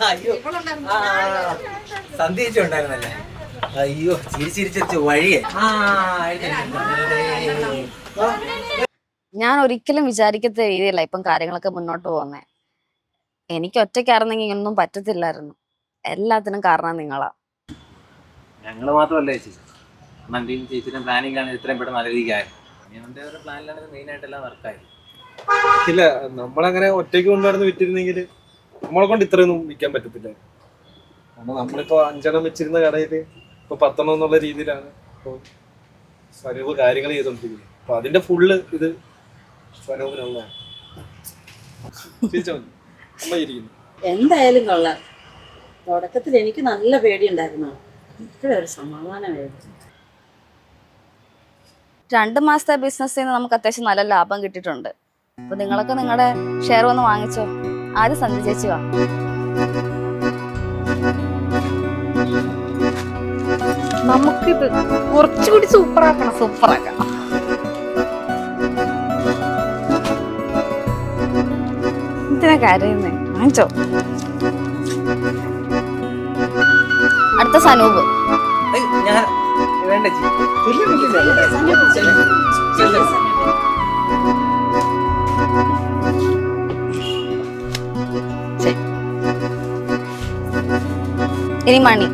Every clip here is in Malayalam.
അയ്യോ സന്ധ്യ ചേച്ചി ഉണ്ടായിരുന്നല്ലേ? അയ്യോ ചിരിച്ചിരിച്ചു വഴിയെ. ഞാൻ ഒരിക്കലും വിചാരിക്കാത്ത രീതിയല്ല ഇപ്പം കാര്യങ്ങളൊക്കെ മുന്നോട്ട് പോകുന്നേ. എനിക്ക് ഒറ്റയ്ക്കായിരുന്നെങ്കിൽ ഒന്നും പറ്റത്തില്ലായിരുന്നു. എല്ലാത്തിനും കാരണം നിങ്ങളാ. ഞങ്ങള് മാത്രമല്ല ചേച്ചി, മന്തിയും ചേച്ചിയുടെ പ്ലാനിങ് ആണ് ഇത്രയും പെട്ടെന്ന് നല്ല രീതിക്കായത്. ഒരു പ്ലാനിലാണ് മെയിൻ ആയിട്ടെല്ലാം വർക്കായത്. ഇല്ല, നമ്മളങ്ങനെ ഒറ്റയ്ക്ക് കൊണ്ടുവരുന്ന വിറ്റിരുന്നെങ്കിൽ നമ്മളെ കൊണ്ട് ഇത്രയൊന്നും വിൽക്കാൻ പറ്റത്തില്ല. കാരണം നമ്മളിപ്പോ 5 വെച്ചിരുന്ന കടയിൽ ഇപ്പൊ 10 എന്നുള്ള രീതിയിലാണ് ഇപ്പൊ സ്വരൂപ് കാര്യങ്ങൾ ചെയ്തോണ്ടിരിക്കുന്നത്. അപ്പൊ അതിന്റെ ഫുള്ള് ഇത് സ്വരൂപിനുള്ളതാണ്. എന്തായാലും കൊള്ളാം. തുടക്കത്തിൽ എനിക്ക് നല്ല പേടിയുണ്ടായിരുന്നു, ഇപ്പോഴൊരു സമാധാനമായിരുന്നു. 2 മാസത്തെ ബിസിനസ്സിൽ നിന്ന് നമുക്ക് അത്യാവശ്യം നല്ല ലാഭം കിട്ടിയിട്ടുണ്ട്. അപ്പൊ നിങ്ങളൊക്കെ നിങ്ങളുടെ ഷെയർ വന്ന് വാങ്ങിച്ചോ. ആദ്യം സന്ധ്യ ചേച്ചി വാ. നമുക്കിത് കുറച്ചുകൂടി സൂപ്പറാക്കാം. എന്തിനാ കരയുന്നേ? വാങ്ങിച്ചോ. അടുത്ത സനൂപ്. ഞാൻ വേണ്ട ഇനി മണി.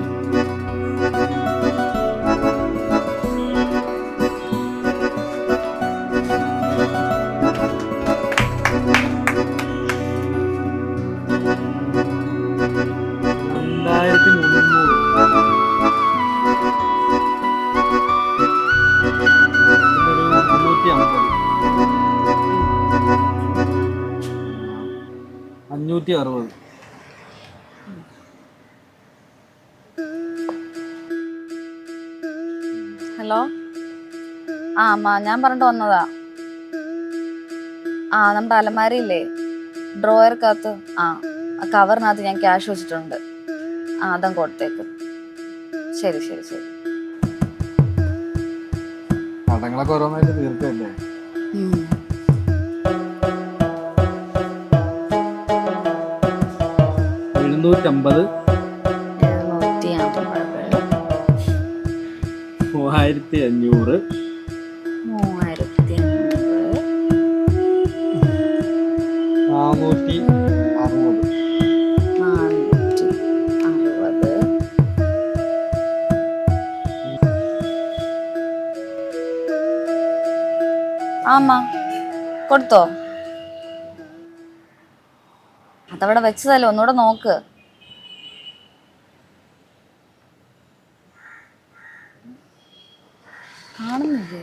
ഹലോ. അമ്മ ഞാൻ പറഞ്ഞിട്ട് വന്നതാ. നമ്മുടെ അലമാരിയില്ലേ, ഡ്രോയർക്കകത്ത് കവറിനകത്ത് ഞാൻ ക്യാഷ് വെച്ചിട്ടുണ്ട്. അതും കൊടുത്തേക്ക്. ശരി. കടങ്ങളൊക്കെ ഓരോന്നായിട്ട് തീർക്കല്ലേ? 750 3500 ആമ്മ കൊടുത്തോ? അതവിടെ വെച്ചതല്ലേ, ഒന്നുകൂടെ നോക്ക്. കാണുന്നില്ലേ?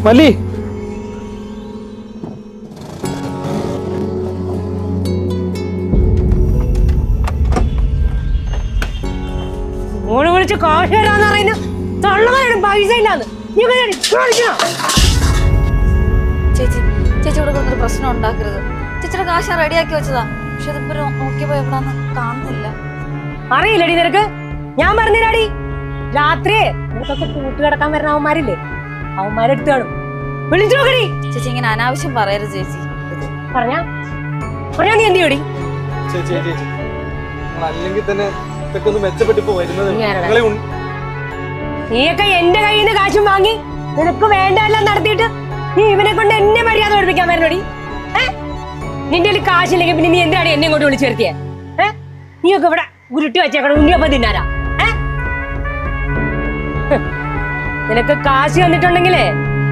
മല്ലി ഓള് വിളിച്ച് കാശ് തരാന്ന് പറയുന്ന തള്ളവരും പൈസ ഇല്ലാന്ന്. ചേച്ചി ഇവിടെ കൊണ്ടൊരു പ്രശ്നം ഉണ്ടാക്കരുത്. ചേച്ചിയുടെ കാശ് ഞാൻ റെഡിയാക്കി വെച്ചതാ. പക്ഷെ ഇതിപ്പോ നോക്കിയപ്പോ എവിടാന്ന് കാണുന്നില്ല. അറിയില്ലടി നിനക്ക്? ഞാൻ പറഞ്ഞില്ലാടി, രാത്രി നിനക്കൊക്കെ കൂട്ട് കിടക്കാൻ വരുന്ന അവന്മാരില്ലേ, അവന്മാരെടുത്ത് കാണും. വിളിച്ചു നോക്കടി. ചേച്ചി ഇങ്ങനെ അനാവശ്യം പറയരുത് ചേച്ചി. പറഞ്ഞാ നീ എന്ത് ചെയ്യടി? അല്ലെങ്കിൽ തന്നെ ഇതൊക്കെ ഒന്ന് മെച്ചപ്പെട്ടിപ്പോ വരുന്നത്. നീയൊക്കെ എന്റെ കയ്യിൽ നിന്ന് കാശും വാങ്ങി നിനക്ക് വേണ്ടതെല്ലാം നടത്തിയിട്ട് നീ ഇവനെ കൊണ്ട് എന്നെ മര്യാദ പഠിപ്പിക്കാൻ വരണോടി. നിന്റെ കയ്യിൽ കാശില്ലെങ്കിൽ പിന്നെ നീ എന്താണ് എന്നെ കൊണ്ട് വിളിച്ചു വരുത്തിയേ? നീയൊക്കെ ഇവിടെ ഉരുട്ടി വെച്ചേക്കണം ഉണ്ണിയപ്പം തിന്നാരാ? നിനക്ക് കാശ് തന്നിട്ടുണ്ടെങ്കിലേ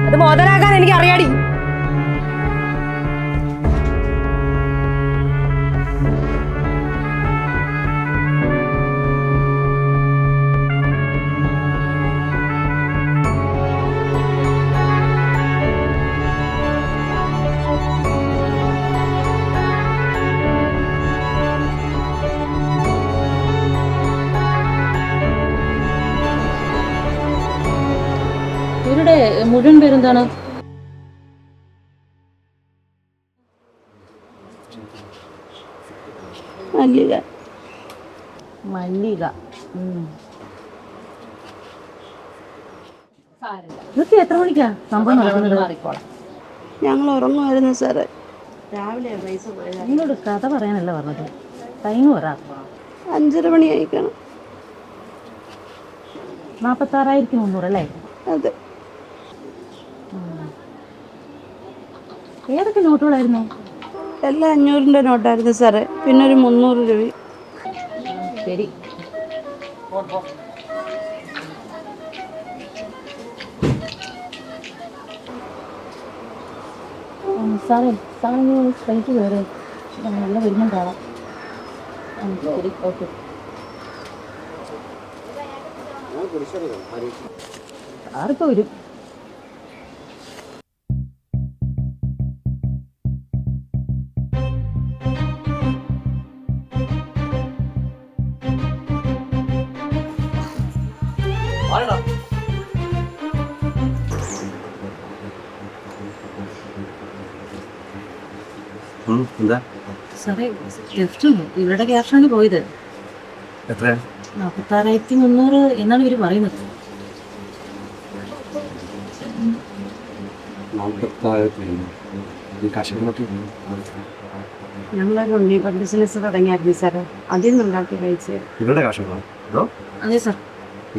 അത് മുതലാക്കാൻ എനിക്ക് അറിയാടി. ഇവരുടെ മുഴുവൻ പേരെന്താണ്? മല്ലിക. മല്ലിക. ഇതൊക്കെ എത്ര മണിക്കാ സംഭവം നടക്കുന്നത്? ഞങ്ങൾ ഉറങ്ങുമായിരുന്നു സാറേ. രാവിലെ പൈസ പോയത്. നിങ്ങളോട് കഥ പറയാനല്ല പറഞ്ഞത്, ടൈം പറ. 5:30 മണിയായിക്കണം. 46,300 അല്ലേ? അതെ. ഏതൊക്കെ നോട്ടുകളായിരുന്നു? എല്ലാം 500-ന്റെ നോട്ടായിരുന്നു സാറേ. പിന്നെ ഒരു 300 രൂപ. ശരി. സാറേ സാറിന് സ്ട്രൈറ്റ് കയറി നല്ല വരുന്നുണ്ടാവാം. ശരി, ഓക്കെ. സാറിപ്പോൾ വരും. എന്താ സാറേ ലെഫ്റ്റ് ഇവരുടെ ക്യാഷാണ് പോയത്. എത്ര? 46,300 എന്നാണ് ഇവര് പറയുന്നത്. ഞങ്ങളൊരു ഉണ്ണിയപ്പം ബിസിനസ് തുടങ്ങിയായിരുന്നു സാറേ. അതിൽ നിന്നുണ്ടാക്കി കഴിച്ചത്. ഇവരുടെ കാശുണ്ടോ? അതെ സാർ.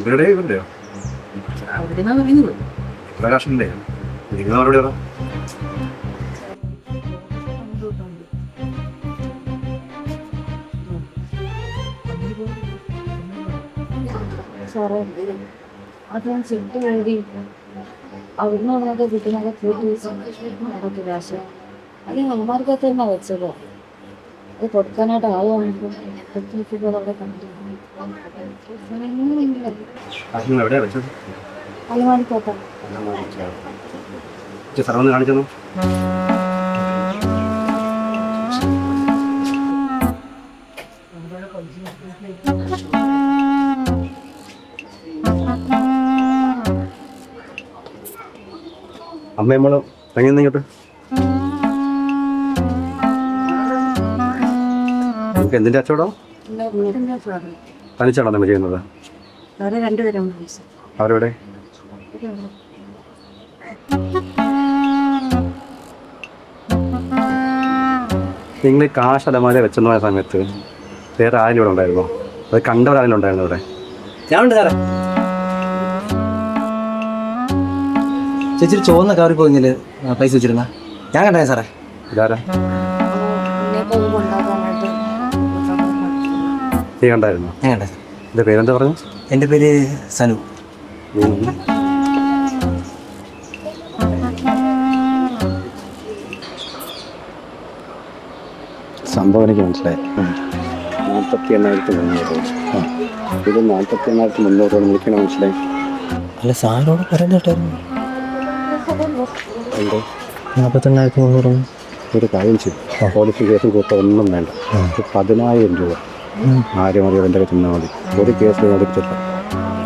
ഇവരുടെയോ? അവിടെ നിന്നാണ് പറയുന്നത്. ഇവരുടെ കാശുണ്ടേ? നിങ്ങൾ അവരോട് പറ. സാറേ അത് ഞാൻ ചെക്ക് എഴുതി അവിടുന്ന് വന്നത് വീട്ടിനൊക്കെ കൂട്ടി ക്യാഷ് അത് നമ്മമാർക്കകത്ത് തന്നെ വെച്ചത്. അത് കൊടുക്കാനായിട്ട് ആവുകയാണെങ്കിൽ അവിടെ എവിടെയാ വെച്ചത്? അലമാരിക്കകത്ത. സർവന്ന് കാണിച്ചു. അമ്മ നമ്മള് ഇറങ്ങിയോട്ട് നമുക്ക് എന്തിന്റെ അച്ചവടം? തനിച്ചാണോ നമ്മൾ ചെയ്യുന്നത്? വേറെ 2 പേരും. അവരെവിടെ? നിങ്ങൾ കാശ് അലമാര വെച്ചെന്ന് പറഞ്ഞ സമയത്ത് വേറെ ആരെങ്കിലും ഇവിടെ ഉണ്ടായിരുന്നോ? അത് കണ്ടവരാരെങ്കിലും ഉണ്ടായിരുന്നു ഇവിടെ? ഞാൻ ഉണ്ട് സാറേ. ചേച്ചി ചുവന്ന കവറിൽ പോയില്ലേ പൈസ വെച്ചിരുന്ന? ഞാൻ കണ്ടേ സാറേ. ഇതാരാ? നീ കണ്ടായിരുന്നോ? ഞാൻ കണ്ടേ. എൻ്റെ പേരെന്താ പറഞ്ഞു? എൻ്റെ പേര് സനു. സംഭവം എനിക്ക് മനസ്സിലായി. 48,300. ഇത് 48,300 വിളിക്കണ മനസ്സിലായി. അല്ല സാറോട് പറഞ്ഞിട്ടായിരുന്നു. എന്തോ 48,300. ഒരു കാര്യം ചെയ്യും. പോലീസ് കേസും കൂട്ടം ഒന്നും വേണ്ട. 10,000 രൂപ ആരും അറിയാം എൻ്റെ ചെന്നാൽ മതി. ഒരു കേസ് എടുത്തില്ല.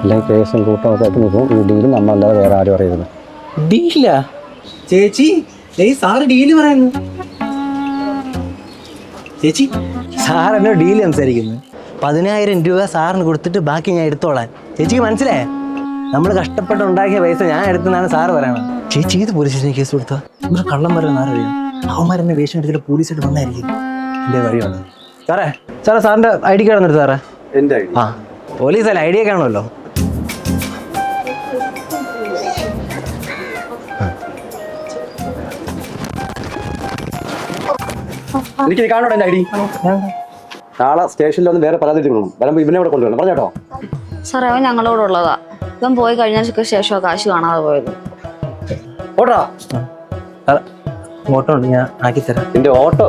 അല്ലെങ്കിൽ കേസും കൂട്ടമൊക്കെ ആയിട്ട് നിൽക്കും. ഈ ഡീല് നമ്മളല്ലാതെ വേറെ ആരും അറിയുന്നത്. ഡീലാ ചേച്ചി? സാറ് ഡീല് പറയുന്നു. ചേച്ചി സാർ എന്നോ ഡീല് സംസാരിക്കുന്നു. 10,000 രൂപ സാറിന് കൊടുത്തിട്ട് ബാക്കി ഞാൻ എടുത്തോളാൻ. ചേച്ചിക്ക് മനസ്സിലായേ? നമ്മൾ കഷ്ടപ്പെട്ടുണ്ടാക്കിയ പൈസ ഞാൻ എടുത്തെന്നാണ് സാറ് പറയണത്. ചേച്ചി ഏത് പോലീസ് സ്റ്റേഷനിൽ കേസ് കൊടുത്താൽ ഇവിടെ കള്ളം പറയുന്ന ആരറിയാം? അവന്മാരെന്നെ വേഷം എടുത്തിട്ട് പോലീസായിട്ട് വന്നായിരിക്കും. എൻ്റെ വഴിയാണ് സാറേ. സാറിൻ്റെ ID കാർഡ് എടുത്ത് സാറേ. എൻ്റെ ആ പോലീസല്ല ID ഒക്കെ ആണല്ലോ. എനിക്ക് കാണോ എൻ്റെ ID? നാളെ സ്റ്റേഷനിൽ ഒന്ന് വേറെ പരാതി കൊടുക്കണം. വരുമ്പോൾ ഇവനെ ഇവിടെ കൊണ്ടുവരണം പറഞ്ഞോ. സാറേ അവൻ ഞങ്ങളോടുള്ളതാ. ഇവൻ പോയി കഴിഞ്ഞതിന് ശേഷം കാശ് കാണാതെ പോയത്. ഓട്ടോ ഉണ്ട്, ഞാൻ ആക്കി തരാം. നിന്റെ ഓട്ടോ